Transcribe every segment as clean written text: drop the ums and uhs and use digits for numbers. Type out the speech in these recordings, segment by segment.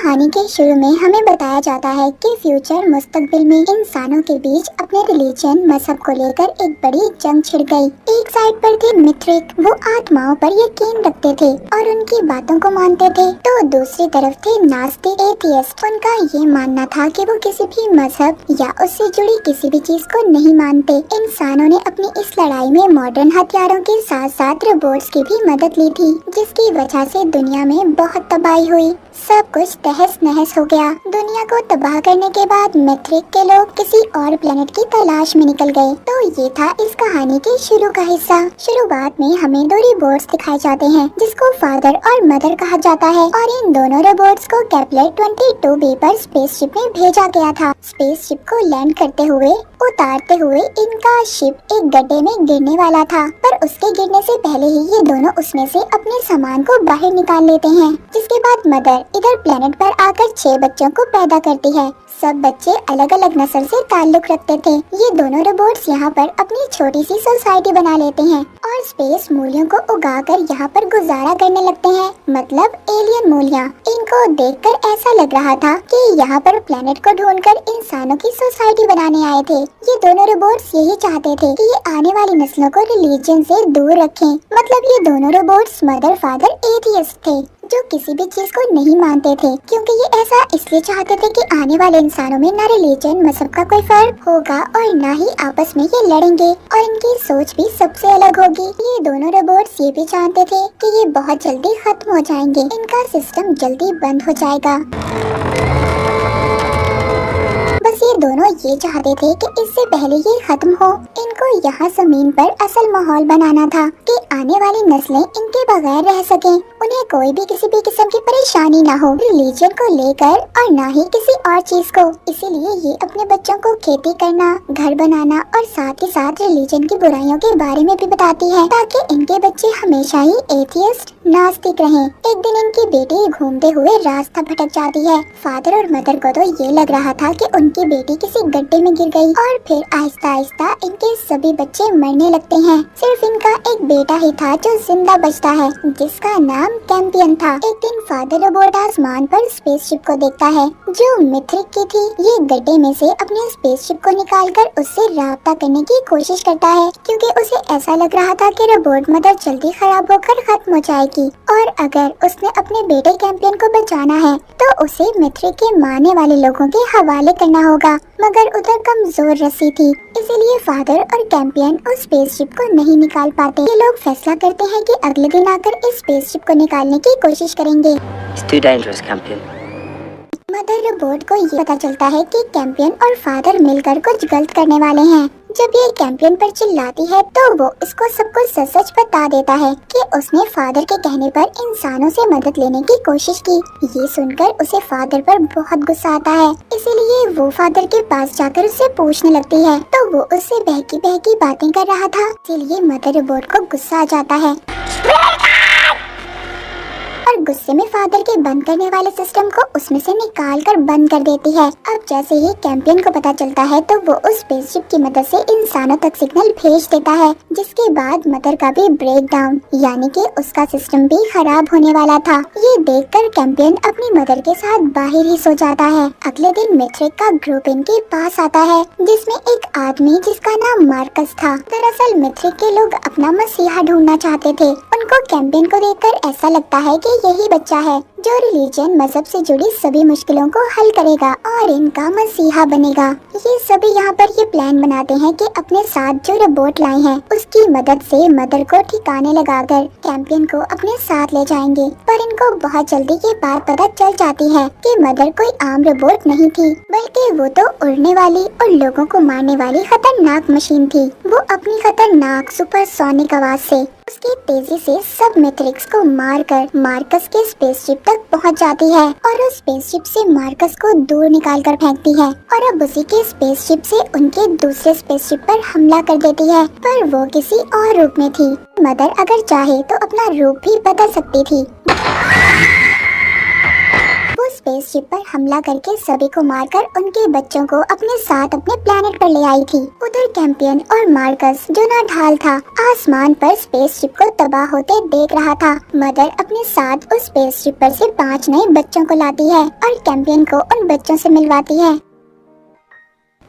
कहानी के शुरू में हमें बताया जाता है कि फ्यूचर मुस्तकबिल में इंसानों के बीच अपने रिलीजन मजहब को लेकर एक बड़ी जंग छिड़ गई। एक साइड पर थे मिथ्रिक, वो आत्माओं पर यकीन रखते थे और उनकी बातों को मानते थे, तो दूसरी तरफ थे नास्तिक एथियस्ट। उनका ये मानना था कि वो किसी भी मजहब या उससे जुड़ी किसी भी चीज को नहीं मानते। इंसानों ने अपनी इस लड़ाई में मॉडर्न हथियारों के साथ साथ रोबोट्स की भी मदद ली थी, जिसकी वजह से दुनिया में बहुत तबाही हुई। सब कुछ तहस नहस हो गया। दुनिया को तबाह करने के बाद मिथ्रिक के लोग किसी और प्लेनेट की तलाश में निकल गए। तो ये था इस कहानी के शुरू का हिस्सा। शुरुआत में हमें दो रोबोट्स दिखाए जाते हैं, जिसको फादर और मदर कहा जाता है, और इन दोनों रोबोट्स को केपलर 22b पर स्पेसशिप में भेजा गया था। स्पेसशिप को लैंड करते हुए उतारते हुए इनका शिप एक गड्ढे में गिरने वाला था, पर उसके गिरने से पहले ही ये दोनों उसमें से अपने सामान को बाहर निकाल लेते हैं। जिसके बाद मदर इधर प्लेनेट पर आकर 6 बच्चों को पैदा करती है। सब बच्चे अलग अलग नस्ल से ताल्लुक रखते थे। ये दोनों रोबोट्स यहाँ पर अपनी छोटी सी सोसाइटी बना लेते हैं और स्पेस मूल्यों को उगाकर यहाँ पर गुजारा करने लगते हैं, मतलब एलियन मूल्य। इनको देखकर ऐसा लग रहा था कि यहाँ पर प्लेनेट को ढूंढकर इंसानों की सोसाइटी बनाने आए थे। ये दोनों रोबोट्स यही चाहते थे कि ये आने वाली नस्लों को रिलीजन से दूर रखें। मतलब ये दोनों रोबोट्स मदर फादर एथियस्ट थे, जो किसी भी चीज को नहीं मानते थे, क्योंकि ये ऐसा इसलिए चाहते थे कि आने वाले इंसानों में न रिलीजन मजहब का कोई फर्क होगा और न ही आपस में ये लड़ेंगे, और इनकी सोच भी सबसे अलग होगी। ये दोनों रोबोट्स ये भी जानते थे कि ये बहुत जल्दी खत्म हो जाएंगे, इनका सिस्टम जल्दी बंद हो जाएगा। बस ये दोनों ये चाहते थे कि इससे पहले ये खत्म हो। इनको यहाँ जमीन पर असल माहौल बनाना था कि आने वाली नस्लें इनके बगैर रह सकें, उन्हें कोई भी किसी भी किस्म की परेशानी ना हो रिलीजन को लेकर और ना ही किसी और चीज को। इसीलिए ये अपने बच्चों को खेती करना, घर बनाना और साथ ही साथ रिलीजन की बुराइयों के बारे में भी बताती है, ताकि इनके बच्चे हमेशा ही एथियस्ट नास्तिक रहें। एक दिन इनकी बेटी घूमते हुए रास्ता भटक जाती है। फादर और मदर को तो ये लग रहा था कि उनकी बेटी किसी गड्ढे में गिर गई, और फिर आहिस्ता आहिस्ता इनके सभी बच्चे मरने लगते हैं। सिर्फ इनका एक बेटा ही था जो जिंदा बचता है, जिसका नाम कैंपियन था। एक दिन फादर रोबोट आसमान पर स्पेसशिप को देखता है, जो मिथ्रिक की थी। ये गड्ढे में से अपने स्पेसशिप को निकालकर उससे राब्ता करने की कोशिश करता है, क्योंकि उसे ऐसा लग रहा था कि रोबोट मदर जल्दी खराब होकर खत्म हो जाएगी, और अगर उसने अपने बेटे कैंपियन को बचाना है तो उसे मिथ्रिक के मारने वाले लोगों के हवाले करना होगा। मगर उधर कमजोर रस्सी थी, इसीलिए फादर और कैंपियन उस स्पेसशिप को नहीं निकाल पाते। ये लोग फैसला करते हैं कि अगले दिन आकर इस स्पेसशिप को निकालने की कोशिश करेंगे। It's too dangerous, Campion. Mother robot को ये पता चलता है कि कैंपियन और फादर मिलकर कुछ गलत करने वाले हैं। जब ये कैंपियन पर चिल्लाती है तो वो इसको सब कुछ सच सच बता देता है कि उसने फादर के कहने पर इंसानों से मदद लेने की कोशिश की। ये सुनकर उसे फादर पर बहुत गुस्सा आता है, इसीलिए वो फादर के पास जाकर उससे पूछने लगती है, तो वो उससे बहकी बहकी बातें कर रहा था। इसीलिए मदर रोबोट को गुस्सा आ जाता है और गुस्से में फादर के बंद करने वाले सिस्टम को उसमें से निकाल कर बंद कर देती है। अब जैसे ही कैंपियन को पता चलता है तो वो उस स्पेसशिप की मदद से इंसानों तक सिग्नल भेज देता है, जिसके बाद मदर का भी ब्रेक डाउन, यानी कि उसका सिस्टम भी खराब होने वाला था। ये देखकर कैंपियन अपनी मदर के साथ बाहर ही सो जाता है। अगले दिन मिथ्रिक का ग्रुप इनके पास आता है, जिसमें एक आदमी जिसका नाम मार्कस था। दरअसल मिथ्रिक के लोग अपना मसीहा ढूंढना चाहते थे। उनको कैंपियन को देखकर ऐसा लगता है कि यही बच्चा है जो रिलीजन मजहब से जुड़ी सभी मुश्किलों को हल करेगा और इनका मसीहा बनेगा। ये सभी यहाँ पर ये प्लान बनाते हैं कि अपने साथ जो रोबोट लाए हैं उसकी मदद से मदर को ठिकाने लगाकर कैंपियन को अपने साथ ले जाएंगे। पर इनको बहुत जल्दी ये बात पता चल जाती है कि मदर कोई आम रोबोट नहीं थी, बल्कि वो तो उड़ने वाली और लोगों को मारने वाली खतरनाक मशीन थी। वो अपनी खतरनाक सुपरसोनिक आवाज से उसकी तेजी से सब मैट्रिक्स को मारकर मार्कस के स्पेसशिप तक पहुंच जाती है और उस स्पेसशिप से मार्कस को दूर निकालकर फेंकती है और अब उसी के स्पेसशिप से उनके दूसरे स्पेसशिप पर हमला कर देती है। पर वो किसी और रूप में थी। मदर अगर चाहे तो अपना रूप भी बदल सकती थी। वो स्पेसशिप पर हमला करके सभी को मारकर उनके बच्चों को अपने साथ अपने प्लेनेट पर ले आई थी। उधर कैंपियन और मार्कस जो ना ढाल था आसमान पर स्पेसशिप को तबाह होते देख रहा था। मदर अपने साथ उस स्पेसशिप पर से 5 नए बच्चों को लाती है और कैंपियन को उन बच्चों से मिलवाती है।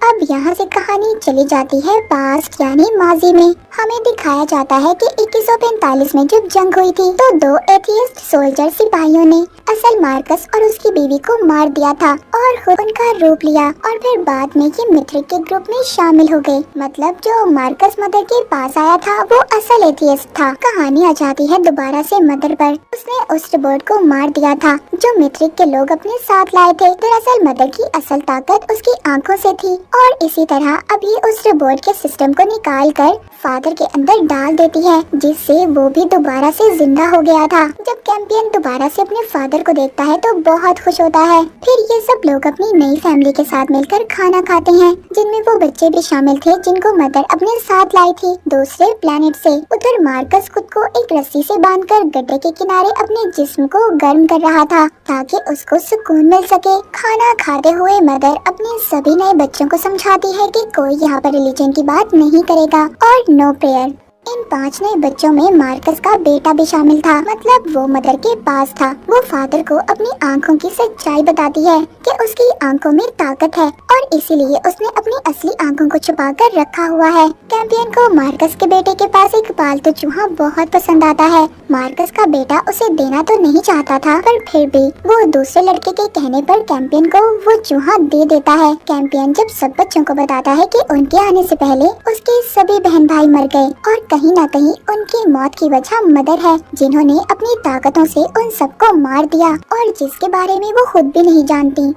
अब यहाँ से कहानी चली जाती है पास्ट यानी माजी में। हमें दिखाया जाता है कि 2145 में जब जंग हुई थी तो 2 एथियस्ट सोल्जर सिपाहियों ने असल मार्कस और उसकी बीवी को मार दिया था और खुद उनका रूप लिया और फिर बाद में ये मिथ्रिक के ग्रुप में शामिल हो गए। मतलब जो मार्कस मदर के पास आया था वो असल एथियस्ट था। कहानी आ जाती है दोबारा से मदर पर। उसने उस रोबोट को मार दिया था जो मिथ्रिक के लोग अपने साथ लाए थे। दरअसल मदर की असल ताकत उसकी आंखों से थी और इसी तरह अब ये उस रोबोट के सिस्टम को निकाल कर फादर के अंदर डाल देती है जिससे वो भी दोबारा से जिंदा हो गया था। जब कैंपियन दोबारा से अपने फादर को देखता है तो बहुत खुश होता है। फिर ये सब लोग अपनी नई फैमिली के साथ मिलकर खाना खाते हैं जिनमें वो बच्चे भी शामिल थे जिनको मदर अपने साथ लाई थी दूसरे प्लेनेट से। उधर मार्कस खुद को एक रस्सी से बांधकर गड्ढे के किनारे अपने जिस्म को गर्म कर रहा था ताकि उसको सुकून मिल सके। खाना खाते हुए मदर अपने सभी नए बच्चों को समझाती है कि कोई यहाँ पर रिलीजन की बात नहीं करेगा और नो प्रेयर। इन 5 नए बच्चों में मार्कस का बेटा भी शामिल था। मतलब वो मदर के पास था। वो फादर को अपनी आंखों की सच्चाई बताती है कि उसकी आंखों में ताकत है और इसीलिए उसने अपनी असली आंखों को छुपा कर रखा हुआ है। कैंपियन को मार्कस के बेटे के पास एक पालतू चूहा बहुत पसंद आता है। मार्कस का बेटा उसे देना तो नहीं चाहता था पर फिर भी वो दूसरे लड़के के कहने पर कैंपियन को वो चूहा दे देता है। कैंपियन जब सब बच्चों को बताता है कि उनके आने से पहले उसके सभी बहन भाई मर गए और कहीं न कहीं उनकी मौत की वजह मदर है जिन्होंने अपनी ताकतों से उन सबको मार दिया और जिसके बारे में वो खुद भी नहीं जानती।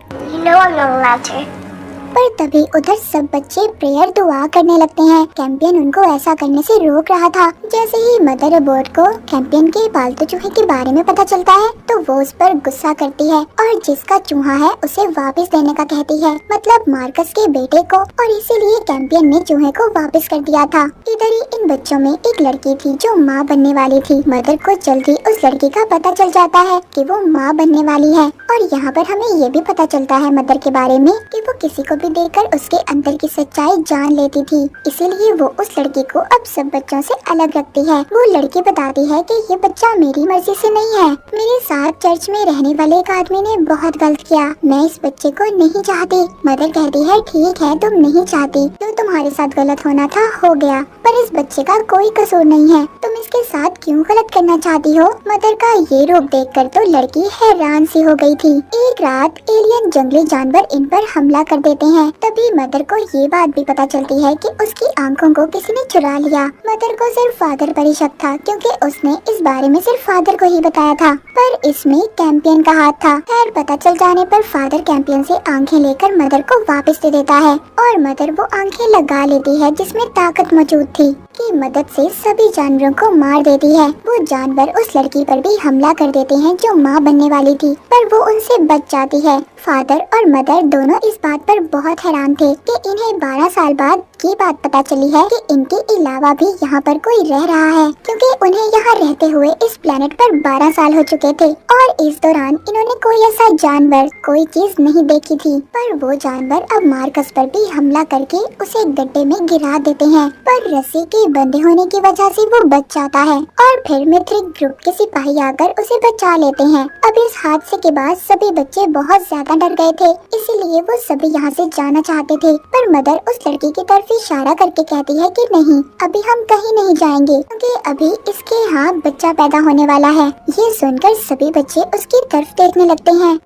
पर तभी उधर सब बच्चे प्रेयर दुआ करने लगते हैं। कैंपियन उनको ऐसा करने से रोक रहा था। जैसे ही मदर रोबोट को कैंपियन के पालतू चूहे के बारे में पता चलता है तो वो उस पर गुस्सा करती है और जिसका चूहा है उसे वापस देने का कहती है। मतलब मार्कस के बेटे को। और इसीलिए कैंपियन ने चूहे को वापस कर दिया था। इधर ही इन बच्चों में एक लड़की थी जो माँ बनने वाली थी। मदर को जल्दी उस लड़की का पता चल जाता है कि वो माँ बनने वाली है और यहाँ पर हमें ये भी पता चलता है मदर के बारे में कि वो किसी को भी देखकर उसके अंदर की सच्चाई जान लेती थी। इसीलिए वो उस लड़की को अब सब बच्चों से अलग रखती है। वो लड़की बताती है कि ये बच्चा मेरी मर्जी से नहीं है। मेरे साथ चर्च में रहने वाले एक आदमी ने बहुत गलत किया। मैं इस बच्चे को नहीं चाहती। मदर कहती है ठीक है तुम नहीं चाहती, जो तुम्हारे साथ गलत होना था हो गया, पर इस बच्चे का कोई कसूर नहीं है। तुम इसके साथ क्यों गलत करना चाहती हो? मदर का ये रूप देखकर तो लड़की हैरान सी हो गई थी। एक रात एलियन जंगली जानवर इन पर हमला कर देते हैं। तभी मदर को ये बात भी पता चलती है कि उसकी आंखों को किसी ने चुरा लिया। मदर को सिर्फ फादर पर ही शक था क्योंकि उसने इस बारे में सिर्फ फादर को ही बताया था, पर इसमें कैंपियन का हाथ था। खैर पता चल जाने पर फादर कैंपियन से आंखें लेकर मदर को वापस दे देता है और मदर वो आंखें लगा लेती है जिसमें ताकत मौजूद थी की मदद से सभी जानवरों को मार देती है। वो जानवर उस लड़की पर भी हमला कर देते हैं जो माँ बनने वाली थी, पर वो उनसे बच जाती है। फादर और मदर दोनों इस बात पर बहुत हैरान थे कि इन्हें 12 साल बाद की बात पता चली है कि इनके अलावा भी यहाँ पर कोई रह रहा है, क्योंकि उन्हें यहाँ रहते हुए इस प्लेनेट पर 12 साल हो चुके थे और इस दौरान इन्होंने कोई ऐसा जानवर कोई चीज नहीं देखी थी। पर वो जानवर अब मार्कस पर भी हमला करके उसे गड्ढे में गिरा देते हैं, पर रस्सी के बंधे होने की वजह से वो बच जाता है और फिर मिथ्रिक ग्रुप के सिपाही आकर उसे बचा लेते हैं। अब इस हादसे के बाद सभी बच्चे बहुत ज्यादा डर गए थे, इसीलिए वो सभी यहाँ से जाना चाहते थे, पर मदर उस लड़की की तरफ इशारा करके कहती है कि नहीं, अभी हम कहीं नहीं जाएंगे क्योंकि अभी इसके यहाँ बच्चा पैदा होने वाला है। ये सुनकर सभी बच्चे उसकी तरफ देखने लगते हैं।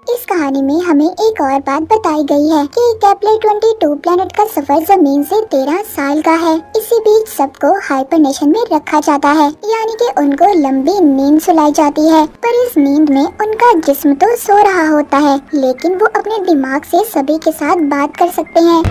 इस कहानी में हमें एक और बात बताई गई है कि केपलर 22 प्लेनेट का सफर जमीन से 13 साल का है। इसी बीच सबको हाइबरनेशन में रखा जाता है, यानी कि उनको लंबी नींद सुलाई जाती है, पर इस नींद में उनका जिस्म तो सो रहा होता है लेकिन वो अपने दिमाग से सभी के साथ बात कर सकते हैं।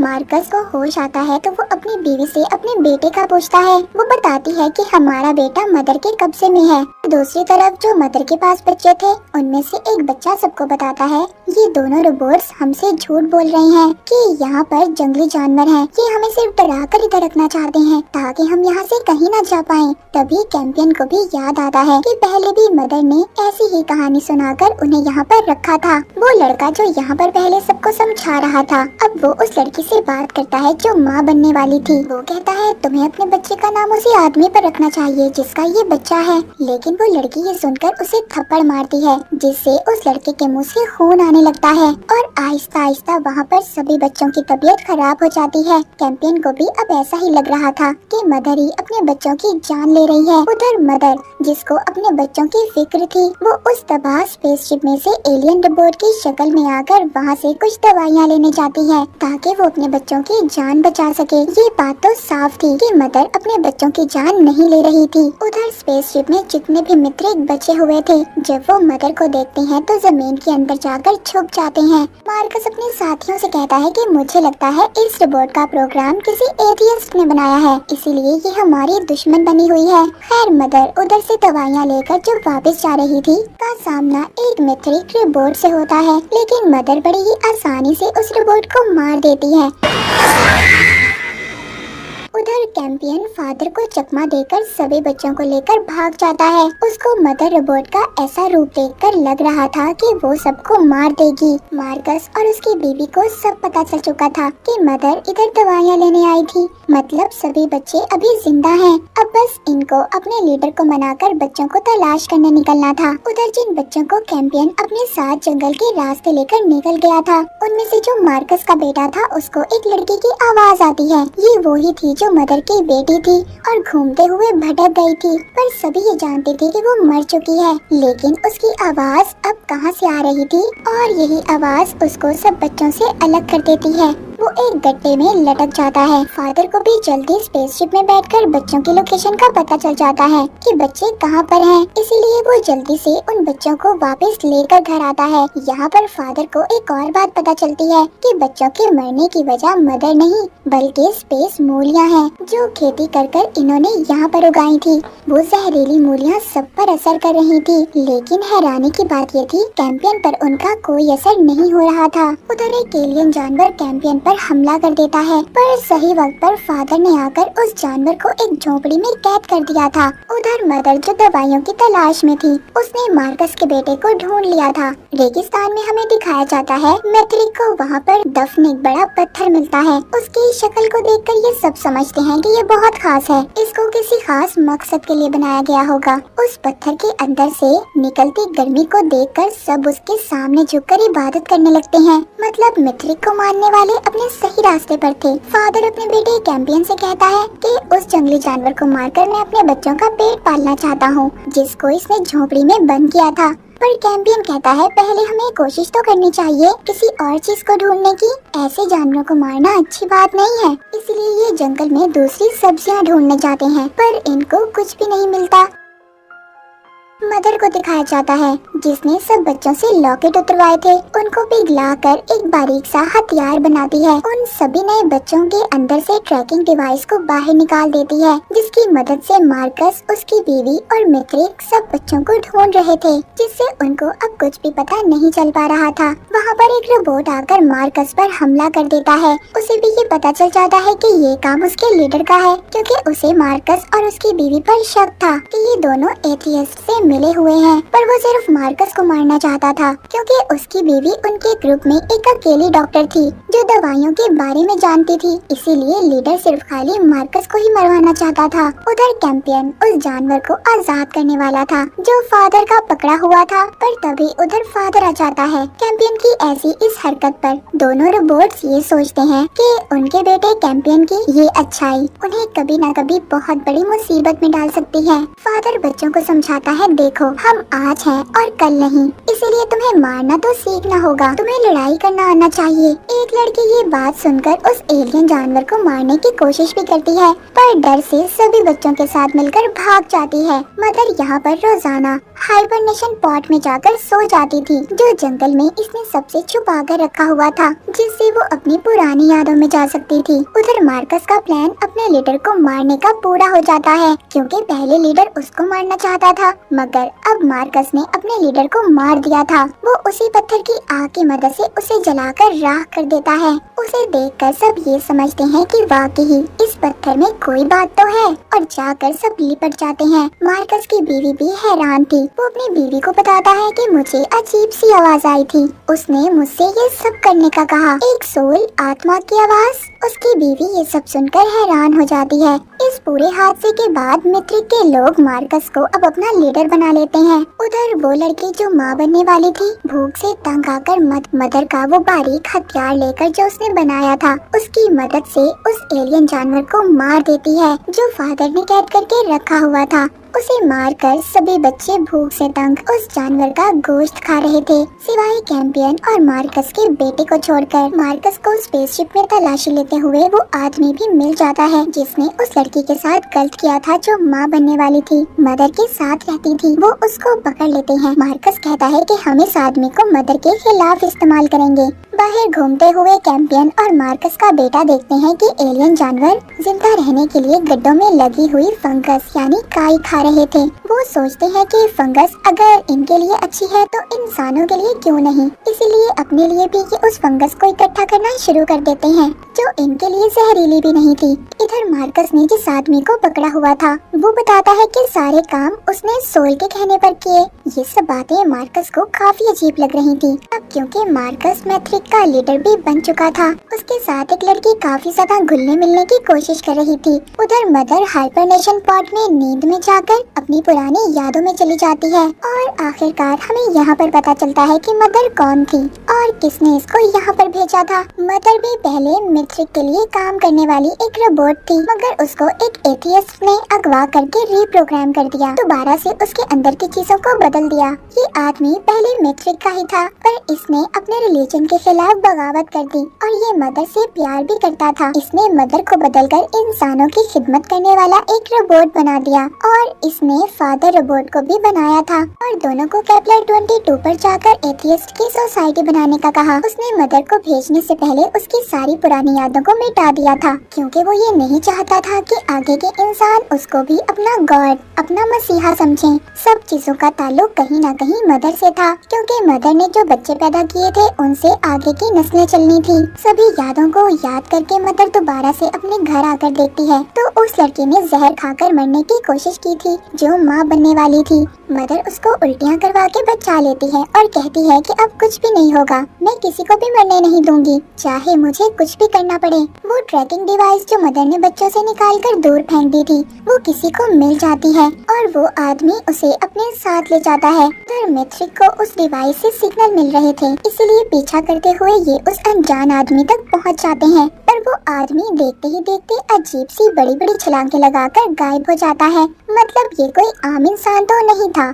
मार्कस को होश आता है तो वो अपनी बीवी से अपने बेटे का पूछता है। वो बताती है कि हमारा बेटा मदर के कब्जे में है। दूसरी तरफ जो मदर के पास बच्चे थे उनमें से एक बच्चा सबको बताता है ये दोनों रोबोट्स हमसे झूठ बोल रहे हैं कि यहाँ पर जंगली जानवर हैं। ये हमें सिर्फ डरा कर इधर रखना चाहते हैं ताकि हम यहाँ से कहीं न जा पाएं। तभी कैंपियन को भी याद आता है कि पहले भी मदर ने ऐसी ही कहानी सुनाकर उन्हें यहाँ पर रखा था। वो लड़का जो यहाँ पर पहले सबको समझा रहा था अब वो उस लड़की से बात करता है जो माँ बनने वाली थी। वो कहता है तुम्हें अपने बच्चे का नाम उसी आदमी पर रखना चाहिए जिसका ये बच्चा है। लेकिन वो लड़की ये सुनकर उसे थप्पड़ मारती है जिससे उस लड़के के मुंह से खून आने लगता है और आहिस्ता आहिस्ता वहाँ पर सभी बच्चों की तबीयत खराब हो जाती है। कैंपियन को भी अब ऐसा ही लग रहा था कि मदर ही अपने बच्चों की जान ले रही है। उधर मदर जिसको अपने बच्चों की फिक्र थी वो उस तबाह स्पेसशिप में से एलियन रोबोट की शक्ल में आकर वहाँ से कुछ दवाइयाँ लेने जाती है ताकि वो अपने बच्चों की जान बचा सके। ये बात तो साफ थी कि मदर अपने बच्चों की जान नहीं ले रही थी। उधर स्पेसशिप में जितने भी मित्र बचे हुए थे जब वो मदर को देखते हैं तो जमीन के अंदर जाकर छुप जाते हैं। मार्कस अपने साथियों से कहता है कि मुझे लगता है इस रोबोट का प्रोग्राम किसी एथियस्ट ने बनाया है इसीलिए ये हमारी दुश्मन बनी हुई है। खैर मदर उधर से दवाइयाँ लेकर जो वापस जा रही थी का सामना एक मित्रिक रोबोट से होता है लेकिन मदर बड़ी ही आसानी से उस रोबोट को मार देती है। उधर कैंपियन फादर को चकमा देकर सभी बच्चों को लेकर भाग जाता है। उसको मदर रोबोट का ऐसा रूप देखकर लग रहा था कि वो सबको मार देगी। मार्कस और उसकी बीवी को सब पता चल चुका था कि मदर इधर दवाइयाँ लेने आई थी मतलब सभी बच्चे अभी जिंदा हैं। अब बस इनको अपने लीडर को मनाकर बच्चों को तलाश करने निकलना था। उधर जिन बच्चों को कैंपियन अपने साथ जंगल के रास्ते लेकर निकल गया था उनमें से जो मार्कस का बेटा था उसको एक लड़की की आवाज आती है। ये वो ही थी जो मदर की बेटी थी और घूमते हुए भटक गई थी पर सभी ये जानते थे कि वो मर चुकी है लेकिन उसकी आवाज अब कहां से आ रही थी और यही आवाज उसको सब बच्चों से अलग कर देती है। वो एक गड्ढे में लटक जाता है। फादर को भी जल्दी स्पेसशिप में बैठकर बच्चों की लोकेशन का पता चल जाता है कि बच्चे कहां पर हैं। इसीलिए वो जल्दी से उन बच्चों को वापस लेकर घर आता है। यहाँ पर फादर को एक और बात पता चलती है कि बच्चों के मरने की वजह मदर नहीं बल्कि स्पेस मूलियाँ हैं जो खेती कर कर इन्होंने यहाँ पर उगाई थी। वो जहरीली मूलियाँ सब पर असर कर रही थी लेकिन हैरानी की बात ये थी कैंपियन पर उनका कोई असर नहीं हो रहा था। उधर एक एलियन जानवर कैंपियन पर हमला कर देता है पर सही वक्त पर फादर ने आकर उस जानवर को एक झोपड़ी में कैद कर दिया था। उधर मदर जो दवाइयों की तलाश में थी उसने मार्कस के बेटे को ढूंढ लिया था। रेगिस्तान में हमें दिखाया जाता है मैत्रिक को वहाँ पर दफन एक बड़ा पत्थर मिलता है। उसकी शक्ल को देखकर ये सब समझते हैं कि ये बहुत खास है। इसको किसी खास मकसद के लिए बनाया गया होगा। उस पत्थर के अंदर से निकलती गर्मी को देखकर सब उसके सामने झुककर इबादत करने लगते हैं। मतलब मैत्रिक को मारने वाले अपने सही रास्ते पर थे। फादर अपने बेटे कैंपियन से कहता है कि उस जंगली जानवर को मारकर मैं अपने बच्चों का पेट पालना चाहता हूँ जिसको इसने झोपड़ी में बंद किया था। पर कैंपियन कहता है पहले हमें कोशिश तो करनी चाहिए किसी और चीज को ढूंढने की। ऐसे जानवरों को मारना अच्छी बात नहीं है इसलिए ये जंगल में दूसरी सब्जियां ढूंढने जाते हैं पर इनको कुछ भी नहीं मिलता। मदर को दिखाया जाता है जिसने सब बच्चों से लॉकेट उतरवाए थे उनको पिघलाकर एक बारीक सा हथियार बनाती है। उन सभी नए बच्चों के अंदर से ट्रैकिंग डिवाइस को बाहर निकाल देती है जिसकी मदद से मार्कस उसकी बीवी और मैत्रिक सब बच्चों को ढूंढ रहे थे जिससे उनको अब कुछ भी पता नहीं चल पा रहा था। वहाँ पर एक रोबोट आकर मार्कस पर हमला कर देता है। उसे भी ये पता चल जाता है कि ये काम उसके लीडर का है क्योंकि उसे मार्कस और उसकी बीवी पर शक था कि ये दोनों एथियस्ट से मिले हुए हैं पर वो सिर्फ मार्कस को मारना चाहता था क्योंकि उसकी बीवी उनके ग्रुप में एक अकेली डॉक्टर थी जो दवाइयों के बारे में जानती थी। इसीलिए लीडर सिर्फ खाली मार्कस को ही मरवाना चाहता था। उधर कैंपियन उस जानवर को आजाद करने वाला था जो फादर का पकड़ा हुआ था पर तभी उधर फादर आ जाता है। कैंपियन की ऐसी इस हरकत पर दोनों रोबोट्स ये सोचते हैं कि उनके बेटे कैंपियन की ये अच्छाई उन्हें कभी न कभी बहुत बड़ी मुसीबत में डाल सकती है। फादर बच्चों को समझाता है देखो, हम आज हैं और कल नहीं, इसीलिए तुम्हें मारना तो सीखना होगा, तुम्हें लड़ाई करना आना चाहिए। एक लड़की ये बात सुनकर उस एलियन जानवर को मारने की कोशिश भी करती है, पर डर से सभी बच्चों के साथ मिलकर भाग जाती है। मदर यहाँ पर रोजाना हाइबरनेशन पॉट में जाकर सो जाती थी, जो जंगल में इसने सबसे छुपा कर रखा हुआ था, जिससे वो अपनी पुरानी यादों में जा सकती थी। उधर मार्कस का प्लान अपने लीडर को मारने का पूरा हो जाता है, क्योंकि पहले लीडर उसको मारना चाहता था, मगर अब मार्कस ने अपने लीडर को मार दिया था। वो उसी पत्थर की आग की मदद से उसे जलाकर राख कर देता है। उसे देखकर सब ये समझते हैं कि वाकई इस पत्थर में कोई बात तो है, और जाकर सब लिपट जाते हैं। मार्कस की बीवी भी हैरान थी। वो अपनी बीवी को बताता है कि मुझे अजीब सी आवाज आई थी, उसने मुझसे ये सब करने का कहा। एक सोल आत्मा की आवाज। उसकी बीवी ये सब सुनकर हैरान हो जाती है। इस पूरे हादसे के बाद मित्रिक के लोग मार्कस को अब अपना लीडर बना लेते हैं। उधर वो लड़की जो माँ बनने वाली थी, भूख से तंग आकर मदर का वो बारीक हथियार लेकर जो उसने बनाया था, उसकी मदद से उस एलियन जानवर को मार देती है, जो फादर ने कैद करके रखा हुआ था। उसे मारकर सभी बच्चे भूख से तंग उस जानवर का गोश्त खा रहे थे, सिवाय कैंपियन और मार्कस के बेटे को छोड़कर। मार्कस को स्पेसशिप में तलाशी लेते हुए वो आदमी भी मिल जाता है, जिसने उस लड़की के साथ गलत किया था, जो माँ बनने वाली थी, मदर के साथ रहती थी। वो उसको पकड़ लेते हैं। मार्कस कहता है कि हम इस आदमी को मदर के खिलाफ इस्तेमाल करेंगे। बाहर घूमते हुए कैंपियन और मार्कस का बेटा देखते हैं कि एलियन जानवर जिंदा रहने के लिए गड्ढों में लगी हुई फंगस यानी काई खा रहे थे। वो सोचते हैं कि फंगस अगर इनके लिए अच्छी है तो इंसानों के लिए क्यों नहीं, इसीलिए अपने लिए भी ये उस फंगस को इकट्ठा करना शुरू कर देते हैं, जो इनके लिए जहरीली भी नहीं थी। इधर मार्कस ने जिस आदमी को पकड़ा हुआ था, वो बताता है कि सारे काम उसने सोल के कहने पर किए। ये सब बातें मार्कस को काफी अजीब लग रही थी। अब क्योंकि मार्कस मैथ्रिक का लीडर भी बन चुका था, उसके साथ एक लड़की काफी ज्यादा घुलने मिलने की कोशिश कर रही थी। उधर मदर हाइबरनेशन पॉट में नींद में जाकर अपनी पुरानी यादों में चली जाती है, और आखिरकार हमें यहाँ पर पता चलता है कि मदर कौन थी और किसने इसको यहाँ पर भेजा था। मदर भी पहले मैथ्रिक के लिए काम करने वाली एक रोबोट थी, मगर उसको एक एथियस्ट ने अगवा करके रीप्रोग्राम कर दिया, दोबारा से उसके अंदर की चीजों को बदल दिया। ये आदमी पहले मैथ्रिक का ही था, पर इसने अपने रिलीजन के खिलाफ बगावत कर दी, और ये मदर से प्यार भी करता था। इसने मदर को बदलकर इंसानों की खिदमत करने वाला एक रोबोट बना दिया, और इसने फादर रोबोट को भी बनाया था, और दोनों को केपलर 22 पर जाकर एथियस्ट की सोसाइटी बनाने का कहा। उसने मदर को भेजने से पहले उसकी सारी पुरानी यादों को मिटा दिया था, क्योंकि वो ये नहीं चाहता था कि आगे के इंसान उसको भी अपना गॉड, अपना मसीहा समझें। सब चीजों का ताल्लुक कहीं न कहीं मदर से था, क्योंकि मदर ने जो बच्चे पैदा किए थे उनसे आगे की नस्लें चलनी थी। सभी यादों को याद करके मदर दोबारा से अपने घर आकर देखती है, तो उस लड़की ने जहर खाकर मरने की कोशिश की थी, जो माँ बनने वाली थी। मदर उसको उल्टियाँ करवा के बचा लेती है और कहती है कि अब कुछ भी नहीं होगा, मैं किसी को भी मरने नहीं दूंगी, चाहे मुझे कुछ भी करना पड़े। वो ट्रैकिंग डिवाइस जो मदर ने बच्चों से निकालकर दूर फेंक दी थी, वो किसी को मिल जाती है, और वो आदमी उसे अपने साथ ले जाता है। उधर मैथ्रिक को उस डिवाइस से सिग्नल मिल रहे थे, इसीलिए पीछा करते हुए ये उस अनजान आदमी तक पहुंच जाते हैं, पर वो आदमी देखते ही देखते अजीब सी बड़ी बड़ी छलांगे लगाकर गायब हो जाता है। मतलब ये कोई आम इंसान तो नहीं था।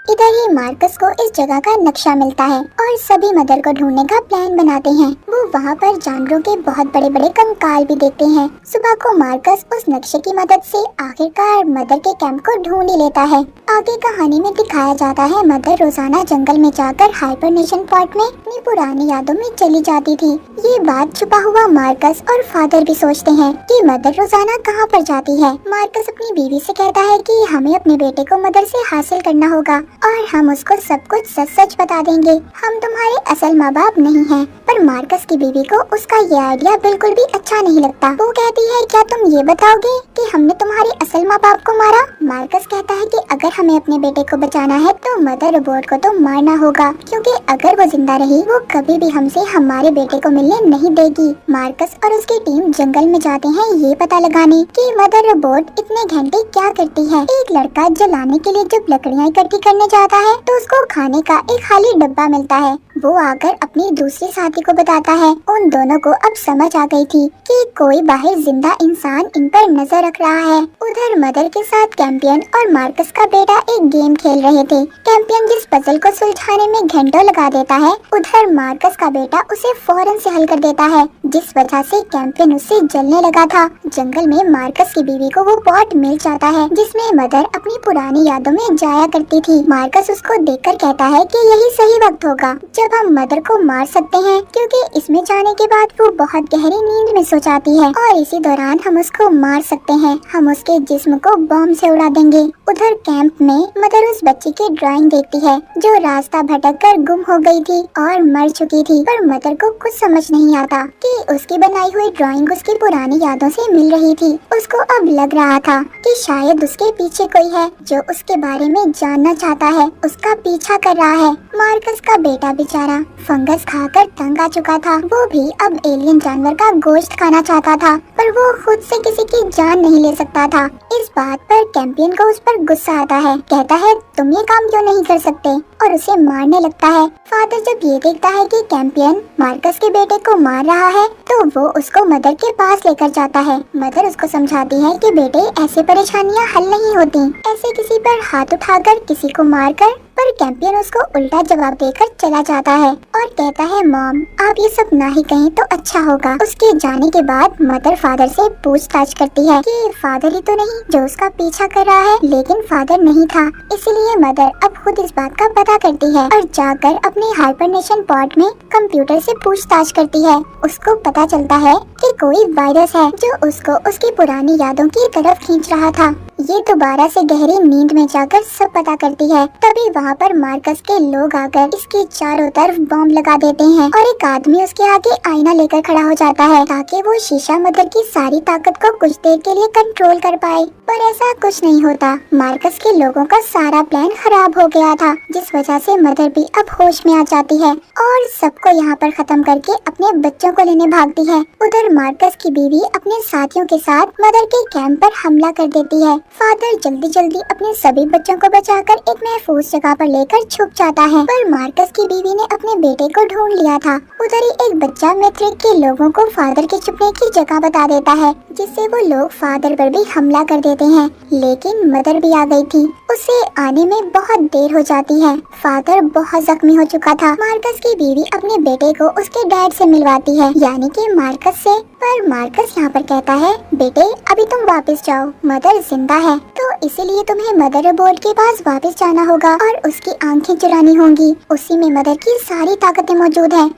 इधर ही मार्कस को इस जगह का नक्शा मिलता है, और सभी मदर को ढूंढने का प्लान बनाते हैं। वो वहाँ पर जानवरों के बहुत बड़े बड़े कंकाल भी देखते हैं। सुबह को मार्कस उस नक्शे की मदद से आखिरकार मदर के कैंप को ढूंढ ही लेता है। आगे कहानी में दिखाया जाता है मदर रोजाना जंगल में जाकर हाइबरनेशन पॉट में अपनी पुरानी यादों में चली जाती थी। ये बात छुपा हुआ मार्कस और फादर भी सोचते हैं कि मदर रोजाना कहाँ पर जाती है। मार्कस अपनी बीवी से कहता है कि हमें अपने बेटे को मदर से हासिल करना होगा, और हम उसको सब कुछ सच सच बता देंगे। हम तुम्हारे असल माँ बाप नहीं हैं। पर मार्कस की बीवी को उसका ये आइडिया बिल्कुल भी अच्छा नहीं लगता। वो कहती है, क्या तुम ये बताओगे कि हमने तुम्हारे असल माँ बाप को मारा? मार्कस कहता है कि अगर हमें अपने बेटे को बचाना है तो मदर रोबोट को तो मारना होगा, क्योंकि अगर वो जिंदा रही वो कभी भी हमसे हमारे बेटे को मिलने नहीं देगी। मार्कस और उसकी टीम जंगल में जाते हैं ये पता लगाने कि मदर रोबोट इतने घंटे क्या करती है। एक लड़का जलाने के लिए जब लकड़ियाँ इकट्ठी करने जाता है तो उसको खाने का एक खाली डब्बा मिलता है। वो आकर अपनी दूसरी साथी को बताता है। उन दोनों को अब समझ आ गई थी कि कोई बाहर जिंदा इंसान इन पर नजर रख रहा है। उधर मदर के साथ कैंपियन और मार्कस का बेटा एक गेम खेल रहे थे। कैंपियन जिस पजल को सुलझाने में घंटों लगा देता है, उधर मार्कस का बेटा उसे फौरन से हल कर देता है, जिस वजह से कैंपियन उससे जलने लगा था। जंगल में मार्कस की बीवी को वो पॉट मिल जाता है जिसमें मदर अपनी पुरानी यादों में जाया करती थी। मार्कस उसको देखकर कहता है कि यही सही वक्त होगा जब हम मदर को मार सकते हैं, क्योंकि इसमें जाने के बाद वो बहुत गहरी नींद में सो जाती है और इसी दौरान हम उसको मार सकते हैं। हम उसके जिस्म को बम से उड़ा देंगे। उधर कैंप में मदर उस बच्ची की ड्राइंग देखती है जो रास्ता भटककर गुम हो गई थी और मर चुकी थी, पर मदर को कुछ समझ नहीं आता कि उसकी बनाई हुई ड्राइंग उसकी पुरानी यादों से मिल रही थी। उसको अब लग रहा था कि शायद उसके पीछे कोई है जो उसके बारे में जानना चाहता है, उसका पीछा कर रहा है। मार्कस का बेटा बेचारा फंगस खाकर तंग आ चुका था। वो भी अब एलियन जानवर का गोश्त खाना चाहता था, पर वो खुद से किसी की जान नहीं ले सकता था। इस बात पर कैंपियन को उस पर गुस्सा आता है। कहता है तुम ये काम क्यों नहीं कर सकते, और उसे मारने लगता है। फादर जब ये देखता है कि कैंपियन मार्कस के बेटे को मार रहा है, तो वो उसको मदर के पास लेकर जाता है। मदर उसको समझाती है कि बेटे ऐसे परेशानियां हल नहीं होती, ऐसे किसी पर हाथ उठाकर किसी को मारकर। पर कैंपियन उसको उल्टा जवाब देकर चला जाता है और कहता है मॉम आप ये सब ना ही कहें तो अच्छा होगा। उसके जाने के बाद मदर फादर से पूछताछ करती है कि फादर ही तो नहीं जो उसका पीछा कर रहा है, लेकिन फादर नहीं था। इसलिए मदर अब खुद इस बात का पता करती है और जाकर अपने हाइबरनेशन पॉड में कंप्यूटर से पूछताछ करती है। उसको पता चलता है कि कोई वायरस है जो उसको उसकी पुरानी यादों की तरफ खींच रहा था। ये दोबारा से गहरी नींद में जाकर सब पता करती है। तभी वहाँ पर मार्कस के लोग आकर इसके चारों तरफ बॉम्ब लगा देते हैं और एक आदमी उसके आगे आईना लेकर खड़ा हो जाता है ताकि वो शीशा मदर की सारी ताकत को कुछ देर के लिए कंट्रोल कर पाए। पर ऐसा कुछ नहीं होता। मार्कस के लोगों का सारा प्लान खराब हो गया था, जिस वजह से मदर भी अब होश में आ जाती है और सबको यहाँ पर खत्म करके अपने बच्चों को लेने भागती है। उधर मार्कस की बीवी अपने साथियों के साथ मदर के कैंप पर हमला कर देती है। फादर जल्दी जल्दी अपने सभी बच्चों को बचाकर एक महफूज जगह पर लेकर छुप जाता है, पर मार्कस की बीवी ने अपने बेटे को ढूंढ लिया था। उधर ही एक बच्चा मिथ्रिक के लोगों को फादर के छुपने की जगह बता देता है, जिससे वो लोग फादर पर भी हमला कर देते हैं। लेकिन मदर भी आ गई थी। उसे आने में बहुत देर हो जाती है। फादर बहुत जख्मी हो चुका था। मार्कस की बीवी अपने बेटे को उसके डैड से मिलवाती है, यानी कि मार्कस से। पर मार्कस यहाँ पर कहता है बेटे अभी तुम वापस जाओ, मदर जिंदा है, तो इसीलिए तुम्हें मदर रोबोट के पास वापस जाना होगा और उसकी आंखें चुरानी होंगी। उसी में मदर की सारी ताकतें मौजूद हैं।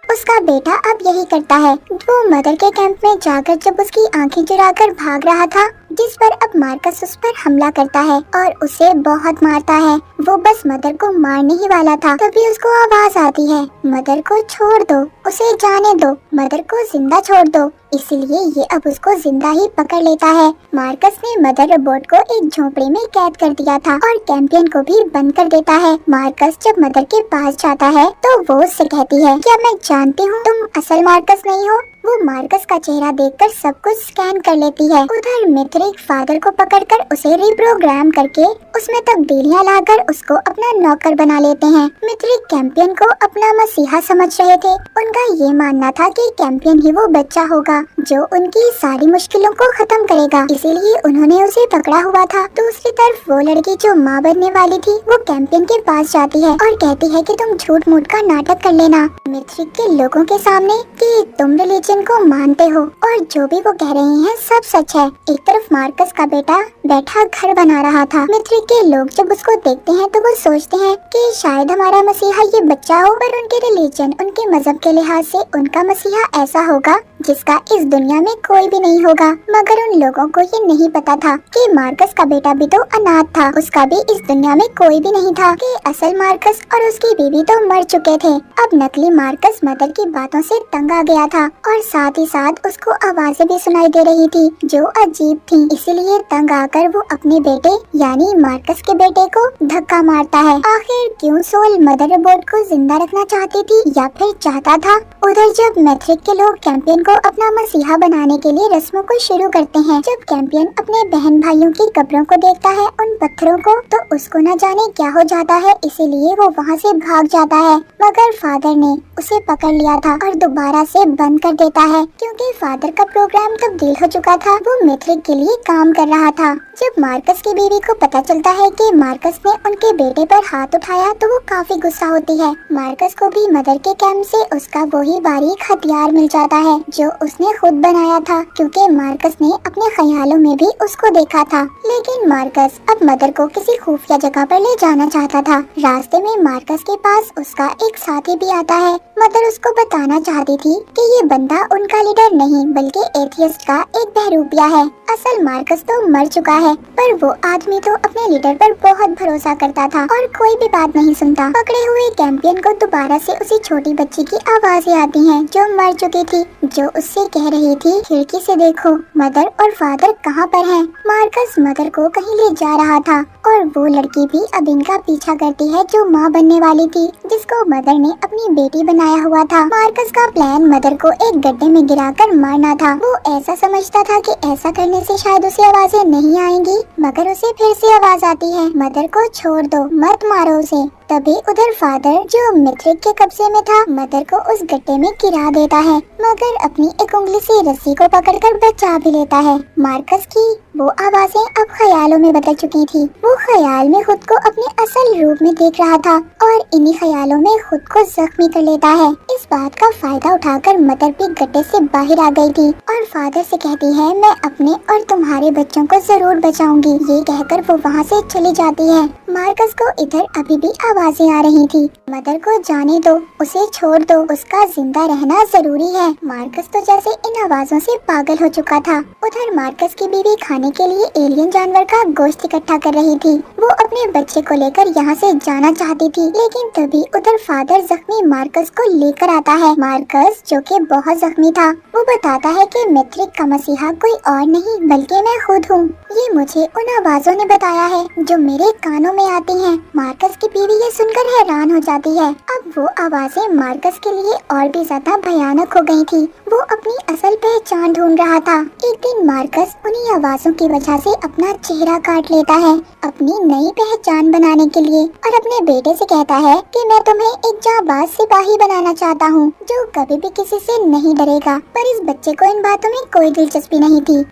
उसका बेटा अब यही करता है। वो मदर के कैंप में जाकर जब उसकी आंखें चुराकर भाग रहा था, जिस पर अब मार्कस उस पर हमला करता है और उसे बहुत मारता है। वो बस मदर को मारने ही वाला था, तभी उसको आवाज आती है मदर को छोड़ दो, उसे जाने दो, मदर को जिंदा छोड़ दो। इसलिए ये अब उसको जिंदा ही पकड़ लेता है। मार्कस ने मदर रोबोट को एक झोपड़ी में कैद कर दिया था और कैंपियन को भी बंद कर देता है। मार्कस जब मदर के पास जाता है तो वो उससे कहती है क्या मैं जानती हूँ तुम असल मार्कस नहीं हो। वो मार्कस का चेहरा देखकर सब कुछ स्कैन कर लेती है। उधर मिथरिक फादर को पकड़कर उसे रिप्रोग्राम करके उसमें तब्दीलियां लाकर उसको अपना नौकर बना लेते हैं। मिथरिक कैंपियन को अपना मसीहा समझ रहे थे। उनका ये मानना था कि कैंपियन ही वो बच्चा होगा जो उनकी सारी मुश्किलों को खत्म करेगा, इसीलिए उन्होंने उसे पकड़ा हुआ था। दूसरी तरफ वो लड़की जो माँ बनने वाली थी, वो कैंपियन के पास जाती है और कहती है कि तुम झूठ मूठ का नाटक कर लेना मिथरिक के लोगों के सामने कि तुम रिलीजन को मानते हो और जो भी वो कह रही हैं सब सच है। एक तरफ मार्कस का बेटा बैठा घर बना रहा था। मिथरिक के लोग जब उसको देखते हैं तो वो सोचते हैं कि शायद हमारा मसीहा ये बच्चा हो, पर उनके रिलीजन, उनके मजहब के लिहाज से उनका मसीहा ऐसा होगा जिसका इस दुनिया में कोई भी नहीं होगा। मगर उन लोगों को ये नहीं पता था कि मार्कस का बेटा भी तो अनाथ था, उसका भी इस दुनिया में कोई भी नहीं था, कि असल मार्कस और उसकी बीवी तो मर चुके थे। अब नकली मार्कस मदर की बातों से तंग आ गया था और और साथ ही साथ उसको आवाजें भी सुनाई दे रही थी जो अजीब थी। इसीलिए तंग आकर वो अपने बेटे यानी मार्कस के बेटे को धक्का मारता है। आखिर क्यों सोल मदर रोबोट को जिंदा रखना चाहती थी या फिर चाहता था? उधर जब मैथ्रिक के लोग कैंपियन को अपना मसीहा बनाने के लिए रस्मों को शुरू करते हैं, जब कैंपियन अपने बहन भाइयों की कब्रों को देखता है, उन पत्थरों को, तो उसको न जाने क्या हो जाता है। इसीलिए वो वहाँ से भाग जाता है, मगर फादर ने उसे पकड़ लिया था और दोबारा से बंद कर देता है क्योंकि फादर का प्रोग्राम तब्दील हो चुका था। वो मैथ्रिक के लिए काम कर रहा था। जब मार्कस की बीवी को पता चलता है कि मार्कस ने उनके बेटे पर हाथ उठाया तो वो काफी गुस्सा होती है। मार्कस को भी मदर के कैंप से उसका वही बारीक हथियार मिल जाता है जो उसने खुद बनाया था क्योंकि मार्कस ने अपने ख्यालों में भी उसको देखा था। लेकिन मार्कस अब मदर को किसी खुफिया जगह पर ले जाना चाहता था। रास्ते में मार्कस के पास उसका एक साथी भी आता है। मदर उसको बताना चाहती थी कि ये बंदा उनका लीडर नहीं बल्कि एथियस्ट का एक बहरूपिया है। असल मार्कस तो मर चुका है, पर वो आदमी तो अपने लीडर पर बहुत भरोसा करता था और कोई भी बात नहीं सुनता। पकड़े हुए कैंपियन को दोबारा से उसी छोटी बच्ची की आवाजें आती हैं जो मर चुकी थी, जो उससे कह रही थी खिड़की से देखो मदर और फादर कहाँ पर हैं। मार्कस मदर को कहीं ले जा रहा था और वो लड़की भी अब इनका पीछा करती है जो माँ बनने वाली थी, जिसको मदर ने अपनी बेटी बनाया हुआ था। मार्कस का प्लान मदर को एक गड्ढे में गिराकर मारना था। वो ऐसा समझता था कि ऐसा करने से शायद उसे आवाजें नहीं आएंगी, मगर उसे फिर से आवाज आती है, मदर को छोड़ दो, मत मारो उसे। तभी उधर फादर जो मैथ्रिक के कब्जे में था मदर को उस गड्ढे में गिरा देता है, मगर अपनी एक उंगली से रस्सी को पकड़कर बचा भी लेता है। मार्कस की वो आवाजें अब ख्यालों में बदल चुकी थी। वो ख्याल में खुद को अपने असल रूप में देख रहा था और इन्हीं ख्यालों में खुद को जख्मी कर लेता है। इस बात का फायदा उठाकर मदर भी गड्ढे से बाहर आ गई थी और फादर से कहती है, मैं अपने और तुम्हारे बच्चों को जरूर बचाऊंगी। ये कहकर वो वहाँ से चली जाती है। मार्कस को इधर अभी भी आवाजें आ रही थी, मदर को जाने दो, उसे छोड़ दो, उसका जिंदा रहना जरूरी है। मार्कस तो जैसे इन आवाजों से पागल हो चुका था। उधर मार्कस की बीवी खाने के लिए एलियन जानवर का गोश्त इकट्ठा कर रही थी। वो अपने बच्चे को लेकर यहाँ से जाना चाहती थी, लेकिन तभी उधर फादर जख्मी मार्कस को लेकर आता है। मार्कस जो कि बहुत जख्मी था, वो बताता है कि मैथ्रिक का मसीहा कोई और नहीं बल्कि मैं खुद हूँ। ये मुझे उन आवाजों ने बताया है जो मेरे कानों में आती हैं। मार्कस की बीवी ये सुनकर हैरान हो जाती है। अब वो आवाजें मार्कस के लिए और भी ज्यादा भयानक हो गई थी। वो अपनी असल पहचान ढूंढ रहा था। एक दिन मार्कस उन्हीं आवाजों की वजह से अपना चेहरा काट लेता है अपनी नई पहचान बनाने के लिए और अपने बेटे से कहता है कि मैं तुम्हें एक जाबाज सिपाही बनाना चाहता हूँ जो कभी भी किसी से नहीं डरेगा। पर इस बच्चे को इन बातों में कोई दिलचस्पी नहीं थी।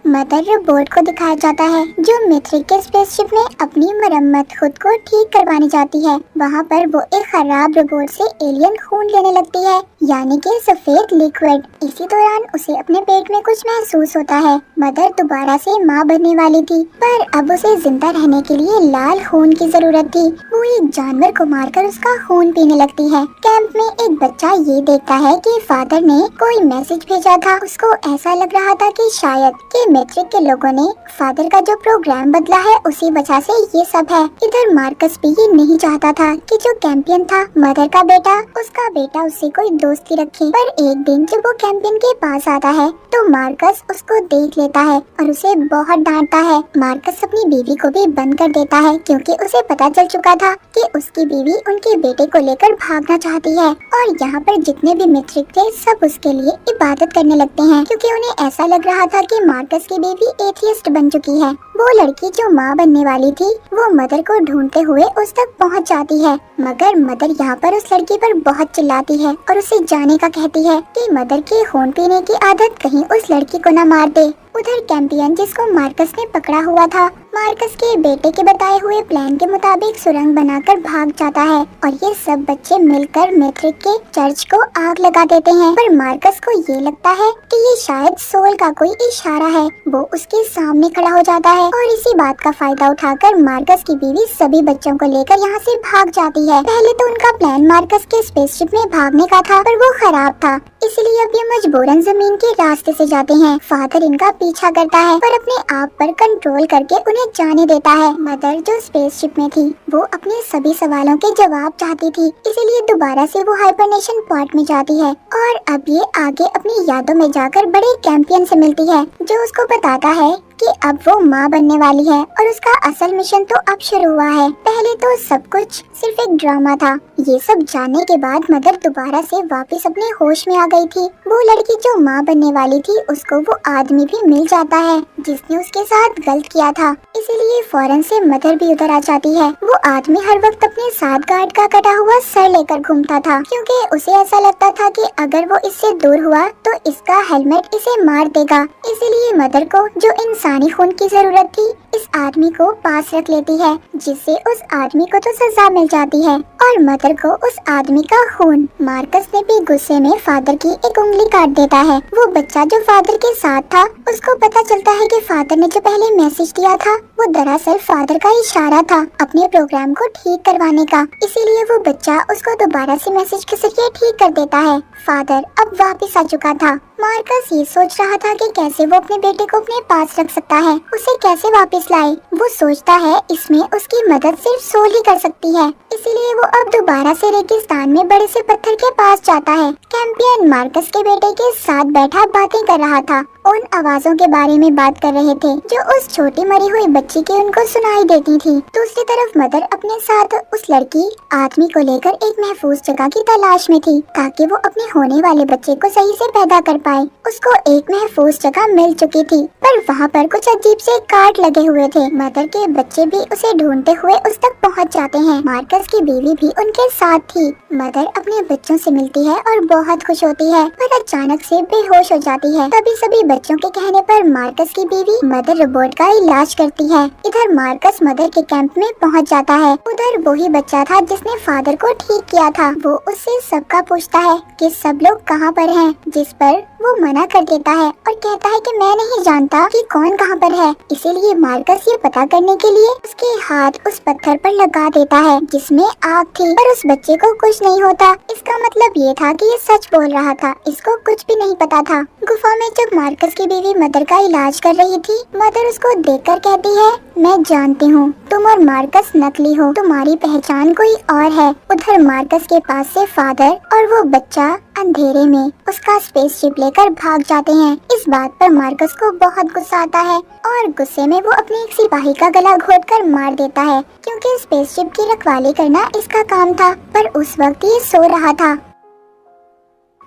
मदर रोबोट को दिखाया जाता है जो मैथ्रिक के स्पेसशिप में अपनी मरम्मत खुद को ठीक करवानी चाहती है। वहाँ पर वो एक खराब रोबोट से एलियन खून लेने लगती है, यानी कि सफेद लिक्विड। इसी दौरान उसे अपने पेट में कुछ महसूस होता है। मदर दोबारा से माँ बनने वाली थी, पर अब उसे जिंदा रहने के लिए लाल खून की जरूरत थी। वो एक जानवर को मारकर उसका खून पीने लगती है। कैंप में एक बच्चा ये देखता है कि फादर ने कोई मैसेज भेजा था। उसको ऐसा लग रहा था कि शायद कि मैथ्रिक के लोगों ने फादर का जो प्रोग्राम बदला है उसी वजह से ये सब है। इधर मार्कस भी ये नहीं चाहता था कि जो कैंपियन था मदर का बेटा, उसका बेटा उससे कोई दोस्ती रखे। पर एक दिन जब वो कैंपियन के पास आता है तो मार्कस उसको देख लेता है और उसे बहुत डांटता है। मार्कस अपनी बीवी को भी बंद कर देता है क्योंकि उसे पता चल चुका था कि उसकी बीवी उनके बेटे को लेकर भागना चाहती है और यहाँ पर जितने भी मैथ्रिक थे सब उसके लिए इबादत करने लगते हैं क्योंकि उन्हें ऐसा लग रहा था कि मार्कस की बीवी एथियस्ट बन चुकी है। वो लड़की जो माँ बनने वाली थी वो मदर को ढूंढते हुए उस तक पहुँच जाती है, मगर मदर यहाँ पर उस लड़की पर बहुत चिल्लाती है और उसे जाने का कहती है कि मदर की खून पीने की आदत कहीं उस लड़की को न मार दे। उधर कैंपियन जिसको मार्कस ने पकड़ा हुआ था, मार्कस के बेटे के बताए हुए प्लान के मुताबिक सुरंग बनाकर भाग जाता है और ये सब बच्चे मिलकर मैथ्रिक के चर्च को आग लगा देते हैं। पर मार्कस को ये लगता है कि ये शायद सोल का कोई इशारा है। वो उसके सामने खड़ा हो जाता है और इसी बात का फायदा उठाकर मार्कस की बीवी सभी बच्चों को लेकर यहाँ से भाग जाती है। पहले तो उनका प्लान मार्कस के स्पेसशिप में भागने का था, पर वो खराब था, इसलिए अब ये मजबूरन जमीन के रास्ते से जाते हैं। फादर इनका पीछा करता है पर अपने आप पर कंट्रोल करके उन्हें जाने देता है। मदर जो स्पेसशिप में थी वो अपने सभी सवालों के जवाब चाहती थी, इसीलिए दोबारा से वो हाइबरनेशन पॉड में जाती है और अब ये आगे अपनी यादों में जाकर बड़े कैंपियन से मिलती है, जो उसको बताता है कि अब वो माँ बनने वाली है और उसका असल मिशन तो अब शुरू हुआ है। पहले तो सब कुछ सिर्फ एक ड्रामा था। ये सब जानने के बाद मदर दोबारा से वापस अपने होश में आ गई थी। वो लड़की जो माँ बनने वाली थी, उसको वो आदमी भी मिल जाता है जिसने उसके साथ गलत किया था, इसीलिए फौरन से मदर भी उधर आ जाती है। वो आदमी हर वक्त अपने साथ गार्ड का कटा हुआ सर लेकर घूमता था, क्योंकि उसे ऐसा लगता था कि अगर वो इससे दूर हुआ तो इसका हेलमेट इसे मार देगा। इसीलिए मदर को जो इंसानी खून की जरूरत थी, इस आदमी को पास रख लेती है, जिससे उस आदमी को तो सजा मिल जाती है और मदर को उस आदमी का खून। मार्कस ने भी गुस्से में फादर की एक उंगली काट देता है। वो बच्चा जो फादर के साथ था, उसको पता चलता है कि फादर ने जो पहले मैसेज दिया था वो दरअसल फादर का इशारा था अपने प्रोग्राम को ठीक करवाने का, इसीलिए वो बच्चा उसको दोबारा से मैसेज के जरिए ठीक कर देता है। फादर अब वापस आ चुका था। मार्कस ये सोच रहा था कि कैसे वो अपने बेटे को अपने पास रख सकता है, उसे कैसे वापस लाए। वो सोचता है इसमें उसकी मदद सिर्फ सोल ही कर सकती है, इसीलिए वो अब दोबारा से रेगिस्तान में बड़े से पत्थर के पास जाता है। कैंपियन मार्कस के बेटे के साथ बैठा बातें कर रहा था, उन आवाजों के बारे में बात कर रहे थे जो उस छोटी मरी हुई बच्ची की उनको सुनाई देती थी। दूसरी तरफ मदर अपने साथ उस लड़की आदमी को लेकर एक महफूज जगह की तलाश में थी, ताकि वो अपने होने वाले बच्चे को सही से पैदा कर पाए। उसको एक महफूज जगह मिल चुकी थी, पर वहाँ पर कुछ अजीब से काट लगे हुए थे। मदर के बच्चे भी उसे ढूंढते हुए उस तक पहुँच जाते हैं। मार्कस की बीवी भी उनके साथ थी। मदर अपने बच्चों से मिलती है और बहुत खुश होती है, पर अचानक से बेहोश हो जाती है। तभी सभी बच्चों के कहने पर मार्कस की बीवी मदर रोबोट का इलाज करती है। इधर मार्कस मदर के कैंप में पहुंच जाता है। उधर वही बच्चा था जिसने फादर को ठीक किया था। वो उससे सबका पूछता है कि सब लोग कहाँ पर हैं, जिस पर वो मना कर देता है और कहता है कि मैं नहीं जानता कि कौन कहाँ पर है। इसीलिए मार्कस ये पता करने के लिए उसके हाथ उस पत्थर पर लगा देता है जिसमें आग थी, पर उस बच्चे को कुछ नहीं होता। इसका मतलब ये था कि ये सच बोल रहा था, इसको कुछ भी नहीं पता था। गुफा में जब मार्कस की बीवी मदर का इलाज कर रही थी, मदर उसको देखकर कहती है, मैं जानती हूँ तुम और मार्कस नकली हो, तुम्हारी पहचान कोई और है। उधर मार्कस के पास से फादर और वो बच्चा अंधेरे में उसका स्पेसशिप लेकर भाग जाते हैं। इस बात पर मार्कस को बहुत गुस्सा आता है और गुस्से में वो अपने एक सिपाही का गला घोटकर मार देता है, क्योंकि स्पेसशिप की रखवाली करना इसका काम था, पर उस वक्त ये सो रहा था।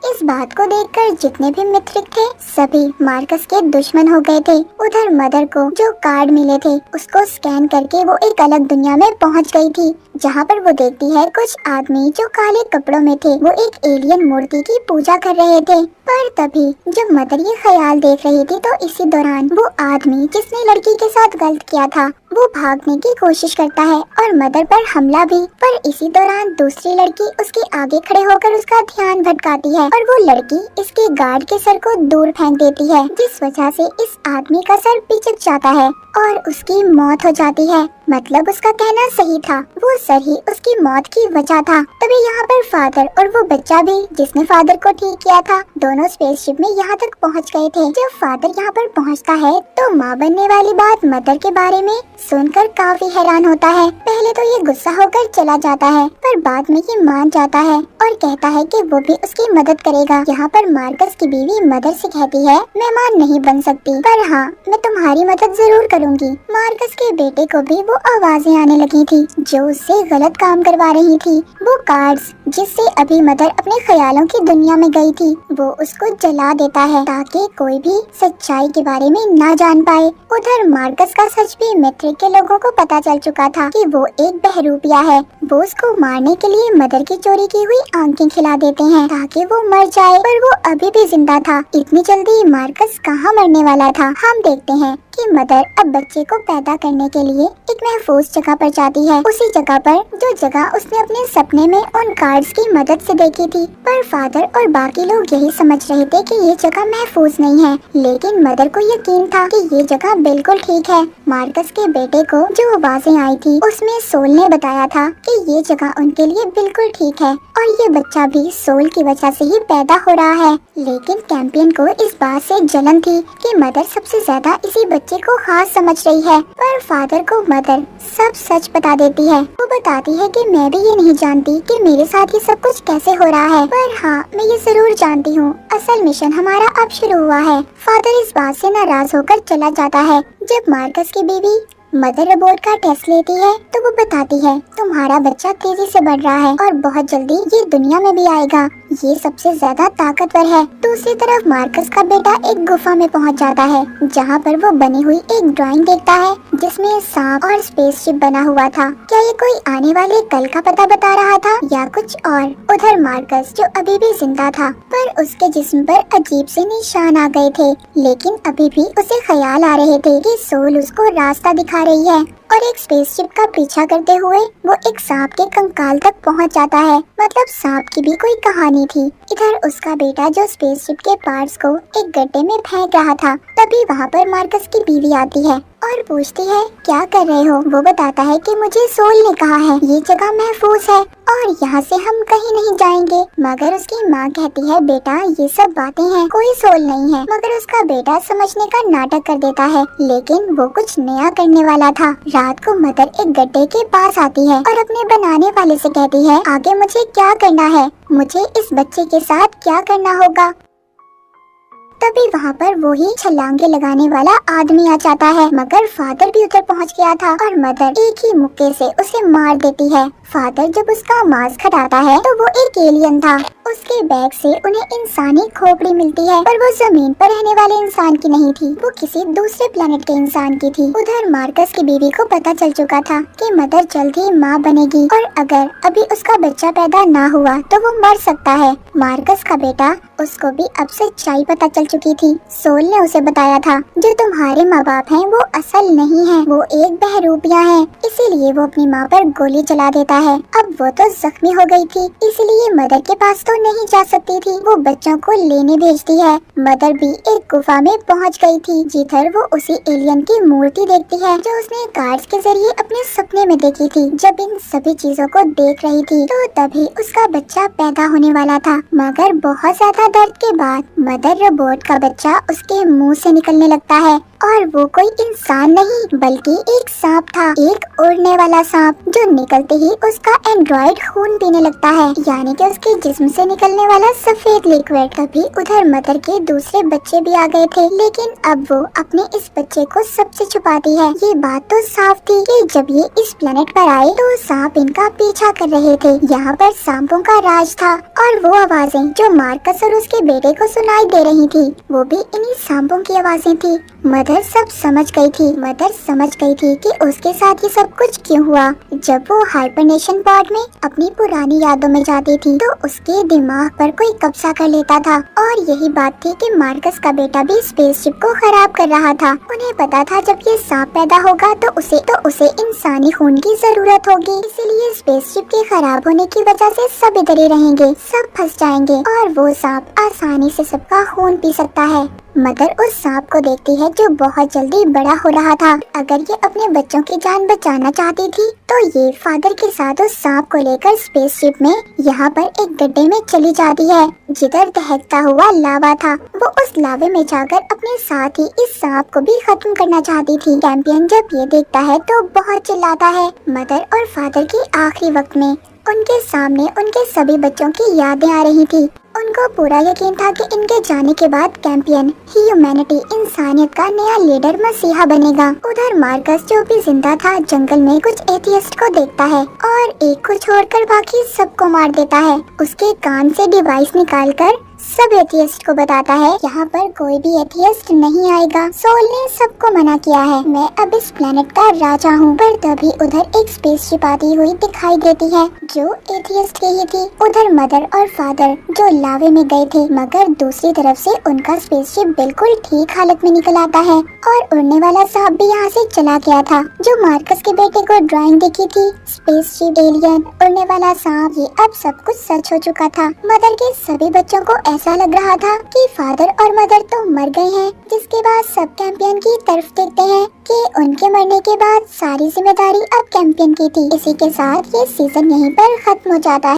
इस बात को देखकर जितने भी मित्र थे सभी मार्कस के दुश्मन हो गए थे। उधर मदर को जो कार्ड मिले थे उसको स्कैन करके वो एक अलग दुनिया में पहुंच गई थी, जहां पर वो देखती है कुछ आदमी जो काले कपड़ों में थे, वो एक एलियन मूर्ति की पूजा कर रहे थे। पर तभी जब मदर ये ख्याल देख रही थी, तो इसी दौरान वो आदमी जिसने लड़की के साथ गलत किया था वो भागने की कोशिश करता है और मदर पर हमला भी। पर इसी दौरान दूसरी लड़की उसके आगे खड़े होकर उसका ध्यान भटकाती है और वो लड़की इसके गार्ड के सर को दूर फेंक देती है, जिस वजह से इस आदमी का सर पिचक जाता है और उसकी मौत हो जाती है। मतलब उसका कहना सही था, वो सर ही उसकी मौत की वजह था। तभी यहाँ पर फादर और वो बच्चा भी जिसने फादर को ठीक किया था, दोनों स्पेसशिप में यहाँ तक पहुँच गए थे। जब फादर यहाँ पर पहुँचता है तो माँ बनने वाली बात मदर के बारे में सुनकर काफी हैरान होता है। पहले तो ये गुस्सा होकर चला जाता है, पर बाद में ये मान जाता है और कहता है कि वो भी उसकी मदद करेगा। यहाँ पर मार्कस की बीवी मदर से कहती है, मैं माँ नहीं बन सकती, पर हाँ मैं तुम्हारी मदद जरूर करूँगी। मार्कस के बेटे को भी वो आवाजें आने लगी थी जो उससे गलत काम करवा रही थी। वो कार्ड्स जिससे अभी मदर अपने ख्यालों की दुनिया में गई थी, वो उसको जला देता है ताकि कोई भी सच्चाई के बारे में ना जान पाए। उधर मार्कस का सच भी मैट्रिक के लोगों को पता चल चुका था कि वो एक बहरूपिया है। वो उसको मारने के लिए मदर की चोरी की हुई आंखें खिला देते हैं ताकि वो मर जाए, पर वो अभी भी जिंदा था। इतनी जल्दी मार्कस कहाँ मरने वाला था। हम देखते हैं कि मदर अब बच्चे को पैदा करने के लिए एक महफूज जगह पर जाती है, उसी जगह पर जो जगह उसने अपने सपने में उन कार्ड्स की मदद से देखी थी। पर फादर और बाकी लोग यही समझ रहे थे कि ये जगह महफूज नहीं है, लेकिन मदर को यकीन था कि ये जगह बिल्कुल ठीक है। मार्कस के बेटे को जो आवाजें आई थी उसमें सोल ने बताया था कि ये जगह उनके लिए बिल्कुल ठीक है और ये बच्चा भी सोल की वजह से ही पैदा हो रहा है। लेकिन कैंपियन को इस बात से जलन थी कि मदर सबसे ज्यादा इसी बच्चे को खास समझ रही है, पर फादर को मदर सब सच बता देती है। वो बताती है कि मैं भी ये नहीं जानती कि मेरे साथ ये सब कुछ कैसे हो रहा है, पर हाँ मैं ये जरूर जानती हूँ असल मिशन हमारा अब शुरू हुआ है। फादर इस बात से नाराज होकर चला जाता है। जब मार्कस की बीवी मदर रोबोट का टेस्ट लेती है तो वो बताती है तुम्हारा बच्चा तेजी से बढ़ रहा है और बहुत जल्दी ये दुनिया में भी आएगा। ये सबसे ज्यादा ताकतवर है। दूसरी तरफ मार्कस का बेटा एक गुफा में पहुंच जाता है जहां पर वो बनी हुई एक ड्राइंग देखता है जिसमें सांप और स्पेसशिप बना हुआ था। क्या ये कोई आने वाले कल का पता बता रहा था या कुछ और? उधर मार्कस जो अभी भी जिंदा था पर उसके जिस्म पर अजीब से निशान आ गए थे, लेकिन अभी भी उसे ख्याल आ रहे थे कि सोल उसको रास्ता दिखा रही है और एक स्पेसशिप का पीछा करते हुए वो एक सांप के कंकाल तक पहुंच जाता है। मतलब सांप की भी कोई कहानी थी। इधर उसका बेटा जो स्पेसशिप के पार्ट्स को एक गड्ढे में फेंक रहा था, तभी वहाँ पर मार्कस की बीवी आती है और पूछती है क्या कर रहे हो? वो बताता है कि मुझे सोल ने कहा है ये जगह महफूज है और यहाँ से हम कहीं नहीं जाएंगे। मगर उसकी माँ कहती है बेटा ये सब बातें हैं, कोई सोल नहीं है। मगर उसका बेटा समझने का नाटक कर देता है, लेकिन वो कुछ नया करने वाला था। रात को मदर एक गड्ढे के पास आती है और अपने बनाने वाले से कहती है आगे मुझे क्या करना है, मुझे इस बच्चे के साथ क्या करना होगा। तभी वहाँ पर वही छलांगे लगाने वाला आदमी आ जाता है। मगर फादर भी उधर पहुँच गया था और मदर एक ही मुक्के से उसे मार देती है। फादर जब उसका मास्क हटाता है तो वो एक एलियन था। उसके बैग से उन्हें इंसानी खोपड़ी मिलती है, पर वो जमीन पर रहने वाले इंसान की नहीं थी, वो किसी दूसरे प्लेनेट के इंसान की थी। उधर मार्कस की बीवी को पता चल चुका था कि मदर जल्द ही माँ बनेगी और अगर अभी उसका बच्चा पैदा ना हुआ तो वो मर सकता है। मार्कस का बेटा उसको भी अब सच्चाई पता चल चुकी थी। सोल ने उसे बताया था जो तुम्हारे माँ बाप हैं वो असल नहीं है, वो एक बहरूपिया है। इसीलिए वो अपनी माँ पर गोली चला देता है। अब वो तो जख्मी हो गई थी, इसलिए मदर के पास तो नहीं जा सकती थी। वो बच्चों को लेने भेजती है। मदर भी एक गुफा में पहुँच गई थी जिधर वो उसी एलियन की मूर्ति देखती है जो उसने कार्ड्स के जरिए अपने सपने में देखी थी। जब इन सभी चीजों को देख रही थी तो तभी उसका बच्चा पैदा होने वाला था। मगर बहुत ज्यादा दर्द के बाद मदर रोबोट का बच्चा उसके मुंह से निकलने लगता है और वो कोई इंसान नहीं बल्कि एक सांप था, एक उड़ने वाला सांप जो निकलते ही उसका एंड्रॉइड खून पीने लगता है, यानी कि उसके जिस्म से निकलने वाला सफेद लिक्विड। तभी उधर मदर के दूसरे बच्चे भी आ गए थे, लेकिन अब वो अपने इस बच्चे को सबसे छुपाती है। ये बात तो साफ थी कि जब ये इस प्लेनेट पर आए तो सांप इनका पीछा कर रहे थे। यहाँ पर सांपों का राज था और वो आवाजें जो मार्कस और उसके बेटे को सुनाई दे रही थी वो भी इन्हीं सांपों की आवाजें थी। मदर सब समझ गई थी। मदर समझ गई थी कि उसके साथ ये सब कुछ क्यों हुआ। जब वो हाइबरनेशन पॉड में अपनी पुरानी यादों में जाती थी तो उसके दिमाग पर कोई कब्जा कर लेता था और यही बात थी कि मार्कस का बेटा भी स्पेसशिप को खराब कर रहा था। उन्हें पता था जब ये सांप पैदा होगा तो उसे इंसानी खून की जरूरत होगी, इसीलिए स्पेसशिप के खराब होने की वजह से सब इधर ही रहेंगे, सब फंस जाएंगे और वो सांप आसानी से सबका खून पी सकता है। मदर उस सांप को देखती है जो बहुत जल्दी बड़ा हो रहा था। अगर ये अपने बच्चों की जान बचाना चाहती थी तो ये फादर के साथ उस सांप को लेकर स्पेसशिप में यहाँ पर एक गड्ढे में चली जाती है जिधर दहकता हुआ लावा था। वो उस लावे में जाकर अपने साथ ही इस सांप को भी खत्म करना चाहती थी। कैंपियन जब ये देखता है तो बहुत चिल्लाता है। मदर और फादर की आखिरी वक्त में उनके सामने उनके सभी बच्चों की यादें आ रही थी। उनको पूरा यकीन था कि इनके जाने के बाद कैंपियन ह्यूमैनिटी इंसानियत का नया लीडर मसीहा बनेगा। उधर मार्कस जो भी जिंदा था जंगल में कुछ एथियस्ट को देखता है और एक को छोड़कर बाकी सबको मार देता है। उसके कान से डिवाइस निकालकर सब एथियस्ट को बताता है यहाँ पर कोई भी एथियस्ट नहीं आएगा, सोल ने सबको मना किया है, मैं अब इस प्लेनेट का राजा हूँ। पर तभी उधर एक स्पेसशिप आती हुई दिखाई देती है जो एथियस्ट की ही थी। उधर मदर और फादर जो लावे में गए थे, मगर दूसरी तरफ से उनका स्पेसशिप बिल्कुल ठीक हालत में निकल आता है और उड़ने वाला सांप भी यहाँ से चला गया था। जो मार्कस के बेटे को ड्राइंग दिखी थी, स्पेसशिप, एलियन, उड़ने वाला सांप, ये अब सब कुछ सच हो चुका था। मदर के सभी बच्चों को ऐसा लग रहा था कि फादर और मदर तो मर गए हैं, जिसके बाद सब कैंपियन की तरफ देखते हैं कि उनके मरने के बाद सारी जिम्मेदारी अब कैंपियन की थी। इसी के साथ ये सीजन यहीं पर खत्म हो जाता है।